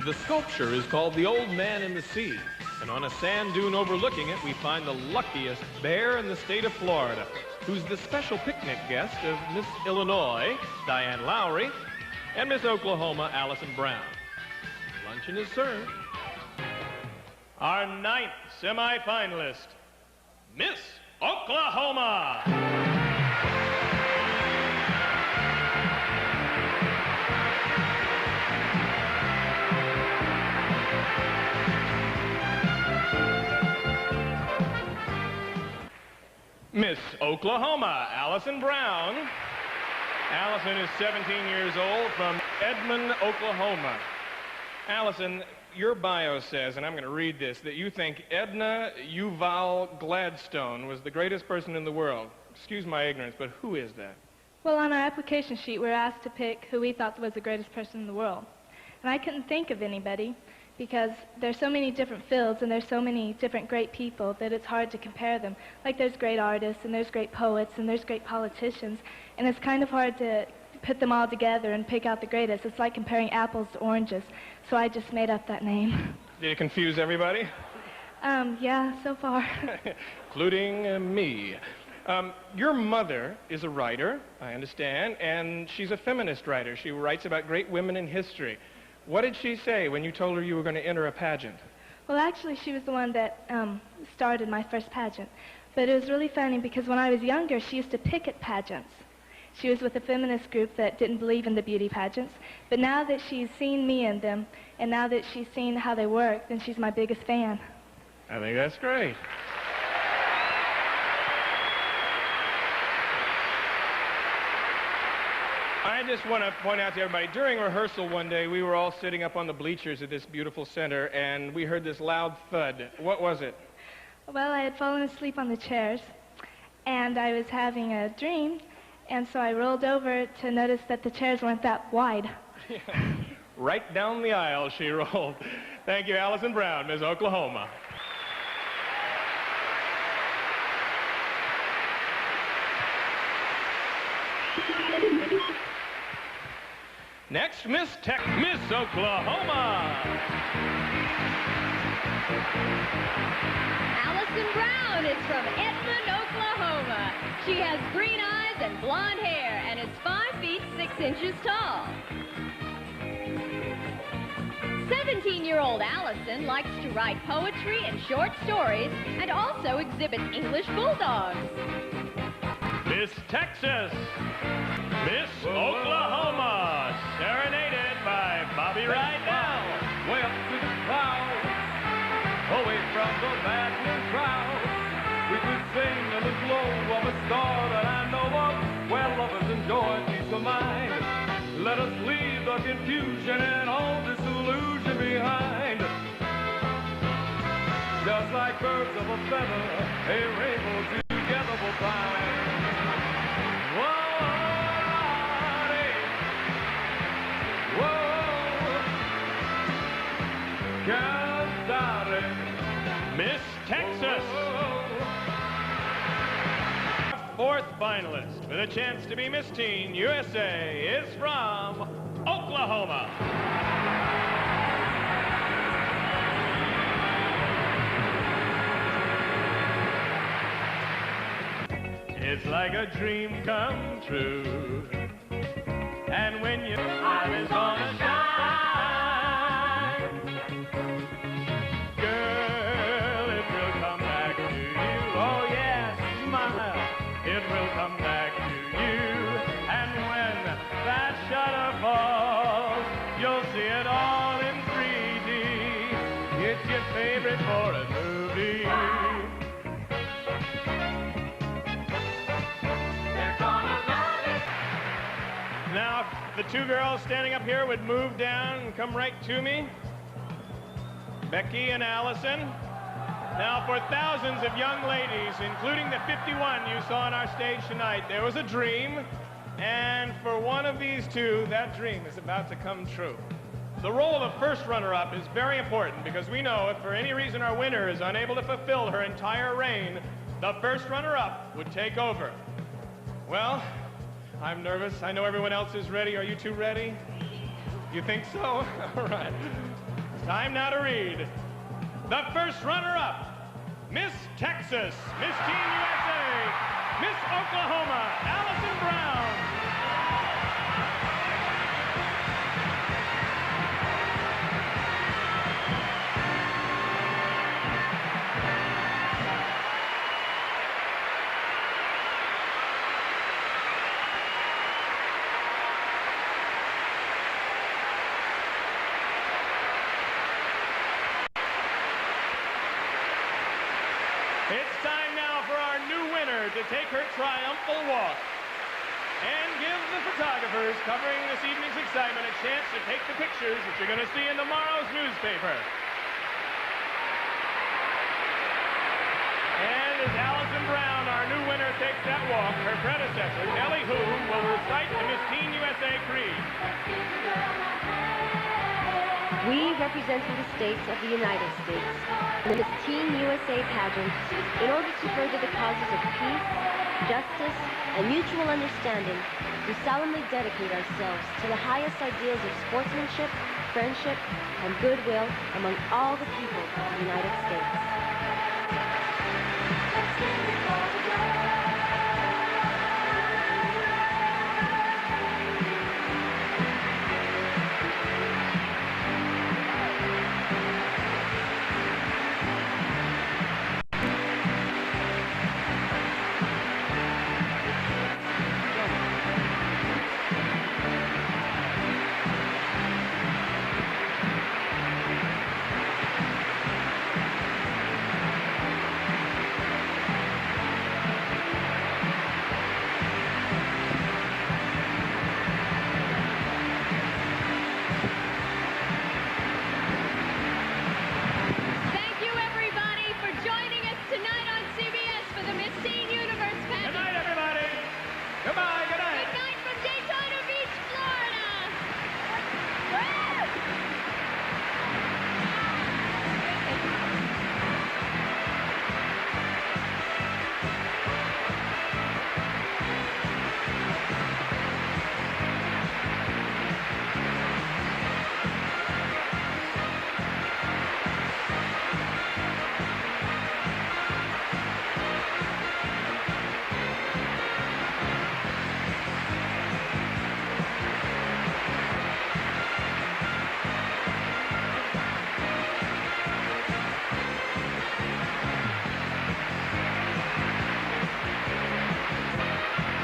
The sculpture is called The Old Man in the Sea, and on a sand dune overlooking it, we find the luckiest bear in the state of Florida, who's the special picnic guest of Miss Illinois, Diane Lowry, and Miss Oklahoma, Allison Brown. Luncheon is served. Our ninth semi-finalist, Miss Oklahoma. Miss Oklahoma, Allison Brown. Allison is 17 years old from Edmond, Oklahoma. Allison, your bio says, and I'm going to read this, that you think Edna Yuval Gladstone was the greatest person in the world. Excuse my ignorance, but who is that? Well, on our application sheet, we were asked to pick who we thought was the greatest person in the world. And I couldn't think of anybody because there's so many different fields and there's so many different great people that it's hard to compare them. Like there's great artists and there's great poets and there's great politicians, and it's kind of hard to put them all together and pick out the greatest. It's like comparing apples to oranges. So I just made up that name. Did it confuse everybody? Yeah, so far. Including me. Your mother is a writer, I understand, and she's a feminist writer. She writes about great women in history. What did she say when you told her you were going to enter a pageant? Well, actually, she was the one that started my first pageant. But it was really funny because when I was younger, she used to picket pageants. She was with a feminist group that didn't believe in the beauty pageants. But now that she's seen me in them, and now that she's seen how they work, then she's my biggest fan. I think that's great. I just want to point out to everybody, during rehearsal one day, we were all sitting up on the bleachers at this beautiful center, and we heard this loud thud. What was it? Well, I had fallen asleep on the chairs, and I was having a dream, and so I rolled over to notice that the chairs weren't that wide. Yeah. Right down the aisle she rolled. Thank you, Allison Brown, Miss Oklahoma. Next, Miss Oklahoma. Allison Brown is from Edmond, Oklahoma. She has green eyes and blonde hair and is 5 feet 6 inches tall. 17-year-old Allison likes to write poetry and short stories and also exhibits English bulldogs. Miss Texas, Miss Oklahoma, serenaded by Bobby Rydell. Way up to the clouds, away from the maddening crowd. We could sing in the glow of a star that I know of, where lovers enjoy peace of mind. Let us leave the confusion and all disillusion behind. Just like birds of a feather, a rainbow together will fly. Miss Texas. Fourth finalist with a chance to be Miss Teen USA is from Oklahoma. It's like a dream come true, and when your eye is gonna shine. It will come back to you, and when that shutter falls, you'll see it all in 3D. It's your favorite foreign movie. Now, if the two girls standing up here would move down and come right to me, Becky and Allison. Now, for thousands of young ladies, including the 51 you saw on our stage tonight, there was a dream, and for one of these two, that dream is about to come true. The role of first runner-up is very important because we know if for any reason our winner is unable to fulfill her entire reign, the first runner-up would take over. Well, I'm nervous. I know everyone else is ready. Are you two ready? You think so? All right. It's time now to read the first runner-up, Miss Texas, Miss Teen USA, Miss Oklahoma, Allison Brown. It's time now for our new winner to take her triumphal walk and give the photographers covering this evening's excitement a chance to take the pictures that you're going to see in tomorrow's newspaper. And as Allison Brown, our new winner, takes that walk, her predecessor, Kelly Hu, will recite the Miss Teen USA Creed. We, representing the states of the United States, in the Miss Teen USA pageant, in order to further the causes of peace, justice, and mutual understanding, we solemnly dedicate ourselves to the highest ideals of sportsmanship, friendship, and goodwill among all the people of the United States.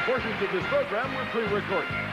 Portions of this program were pre-recorded.